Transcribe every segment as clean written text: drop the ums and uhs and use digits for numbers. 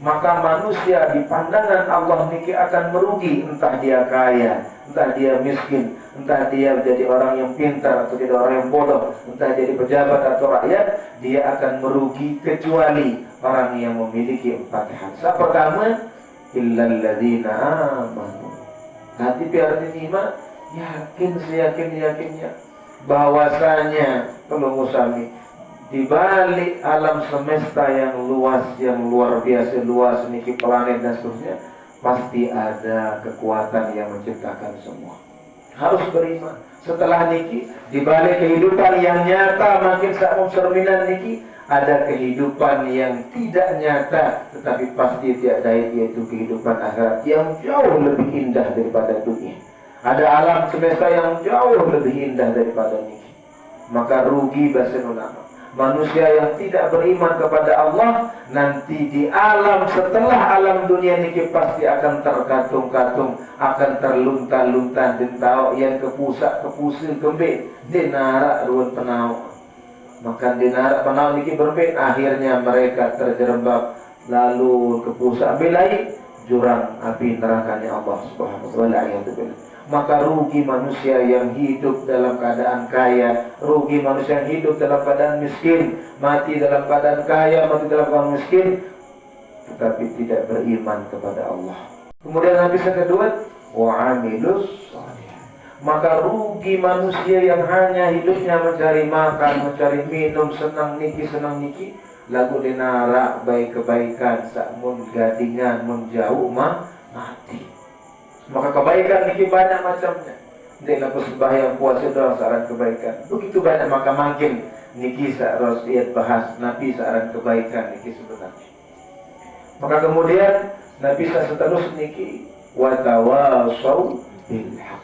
maka manusia di pandangan Allah niki akan merugi, entah dia kaya, entah dia miskin, entah dia jadi orang yang pintar atau jadi orang yang bodoh, entah jadi pejabat atau rakyat, dia akan merugi kecuali orang yang memiliki 4 hal. Yang pertama, illal ladzina amanu. Hati biar iman, yakin seyakin-yakinnya bahwasanya kalau musami di balik alam semesta yang luas, yang luar biasa luas niki planet dan seterusnya, pasti ada kekuatan yang menciptakan semua. Harus beriman. Setelah niki, di balik kehidupan yang nyata makin sakmum cerminan niki, ada kehidupan yang tidak nyata tetapi pasti tiada, yaitu kehidupan akhirat yang jauh lebih indah daripada dunia. Ada alam semesta yang jauh lebih indah daripada niki. Maka rugi bahasa ulama. Manusia yang tidak beriman kepada Allah nanti di alam setelah alam dunia niki pasti akan terkatung-katung, akan terlunta-lunta dan tahu yang kepusa kembali dinara ruang penau. Maka dinara penau niki berbeda, akhirnya mereka terjerembab lalu kepusa belai jurang api nerakanya Allah Subhanahu wa ta'ala. Maka rugi manusia yang hidup dalam keadaan kaya, rugi manusia yang hidup dalam keadaan miskin, mati dalam keadaan kaya, mati dalam keadaan miskin, tetapi tidak beriman kepada Allah. Kemudian habis yang kedua, wa'amilus salih. Maka rugi manusia yang hanya hidupnya mencari makan, mencari minum, senang niki, lagu dinara baik kebaikan, sakmun gadingan menjauh mati. Maka kebaikan niki banyak macamnya. Dia lapus sembahyang puasa doa saran kebaikan. Begitu banyak, maka makin niki saat bahas Nabi saran kebaikan niki sebenarnya. Maka kemudian Nabi seterus niki wa tawasau bil haq.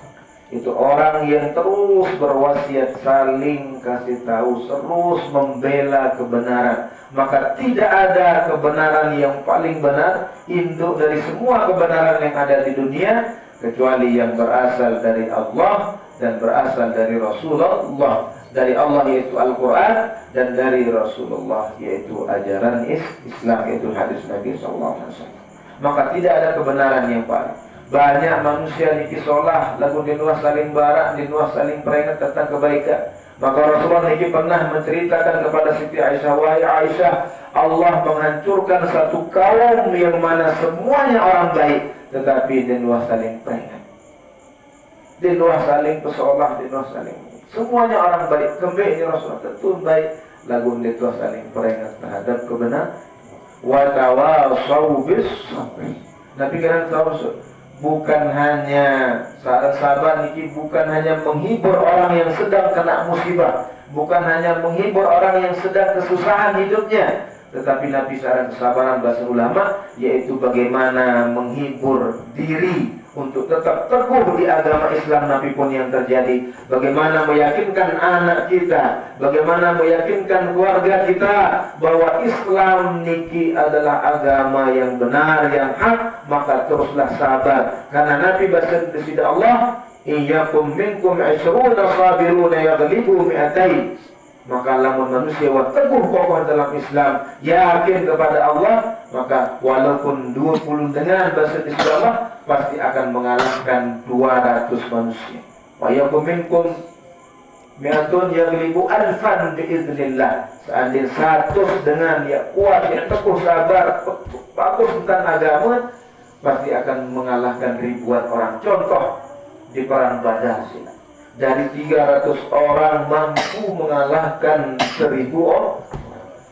Itu orang yang terus berwasiat, saling kasih tahu, terus membela kebenaran. Maka tidak ada kebenaran yang paling benar, induk dari semua kebenaran yang ada di dunia, kecuali yang berasal dari Allah dan berasal dari Rasulullah. Dari Allah yaitu Al-Quran, dan dari Rasulullah yaitu ajaran Islam, yaitu hadis Nabi SAW. Maka tidak ada kebenaran yang paling. Banyak manusia niki solah, lagu dinuah saling barak, dinuah saling peringat tentang kebaikan. Maka Rasulullah niki pernah menceritakan kepada Siti Aisyah, wahai Aisyah, Allah menghancurkan satu kaum yang mana semuanya orang baik, tetapi dinuah saling peringat, dinuah saling pesolah, dinuah saling, semuanya orang baik. Kembali Rasulullah tentu baik, lagu dinuah saling peringat terhadap kebenaran. Wa tawasau bis sabr. Nabi kan tahu bukan hanya sabar niki, bukan hanya menghibur orang yang sedang kena musibah, bukan hanya menghibur orang yang sedang kesusahan hidupnya, tetapi Nabi saran kesabaran bahasa ulama, yaitu bagaimana menghibur diri untuk tetap teguh di agama Islam Nabi pun yang terjadi. Bagaimana meyakinkan anak kita, bagaimana meyakinkan keluarga kita bahwa Islam niki adalah agama yang benar, yang hak, maka teruslah sabar. Karena Nabi bersabda Allah, iyyakum minkum 'ishruna sabiruna yaghlibu mi'atain. Maka lamun manusia teguh kokoh dalam Islam, yakin kepada Allah, maka walaupun 20 dengan bahasa Allah pasti akan mengalahkan 200 manusia. Wa yakum minkum mi'atun yaghlibu alfan biiznillah. Seandainya 100 dengan ya kuat, yang teguh, sabar, bagus tentang agama, pasti akan mengalahkan ribuan orang. Contoh di perang Badar sini, dari 300 orang mampu mengalahkan 1000 orang.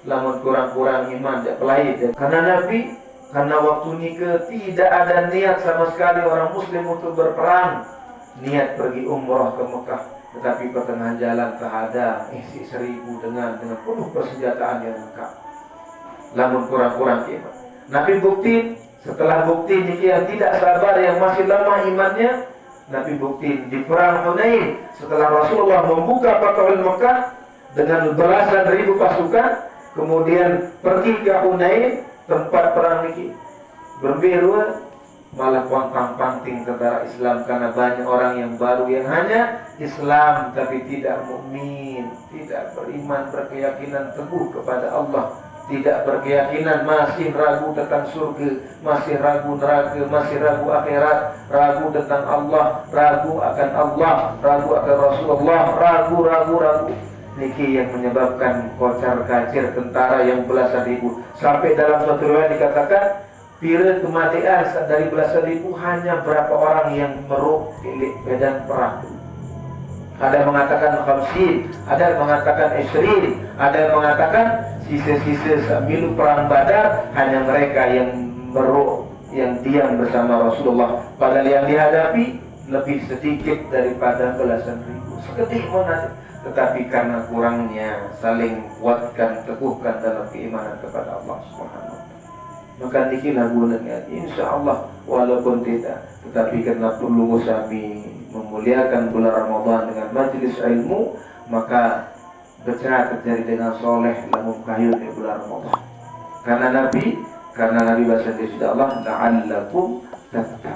Lamun kurang-kurang iman tidak pelai. Karena Nabi, karena waktu nikah tidak ada niat sama sekali orang muslim untuk berperang, niat pergi umrah ke Mekah, tetapi pertengahan jalan terhadap isi 1000 dengan penuh persenjataan yang lengkap. Lamun kurang-kurang iman. Nabi bukti, setelah bukti nikah yang tidak sabar, yang masih lemah imannya, Nabi bukti di perang Hunain, setelah Rasulullah membuka Fathul Mekah dengan belasan ribu pasukan, kemudian pergi ke Hunain, tempat perang niki berbeda, malah pantang-panting tentara Islam karena banyak orang yang baru yang hanya Islam tapi tidak mukmin, tidak beriman, berkeyakinan teguh kepada Allah. tidak berkeyakinan, masih ragu tentang surga, masih ragu neraka, masih ragu akhirat, ragu tentang Allah, ragu akan Allah, ragu akan Rasulullah, ragu. Niki yang menyebabkan kocar kacir tentara yang belasan ribu. Sampai dalam suatu riwayat dikatakan pira kematian dari belasan ribu hanya berapa orang yang meruk di medan perang. Ada yang mengatakan 50, ada yang mengatakan 20, ada yang mengatakan sisa-sisa milu perang Badar hanya mereka yang meruk, yang diam bersama Rasulullah. Padahal yang dihadapi lebih sedikit daripada belasan ribu. Seketik munafik. Tetapi karena kurangnya saling kuatkan, teguhkan dalam keimanan kepada Allah Subhanahu wa taala. Maka dikilah gunanya insyaallah walaupun tidak, tetapi karena perlu kami memuliakan bulan Ramadan dengan majelis ilmu, maka bercerah terjadi dengan soleh lamun kayu di bulan Ramadan. Karena Nabi bahasa Allah la'allakum tattaqun.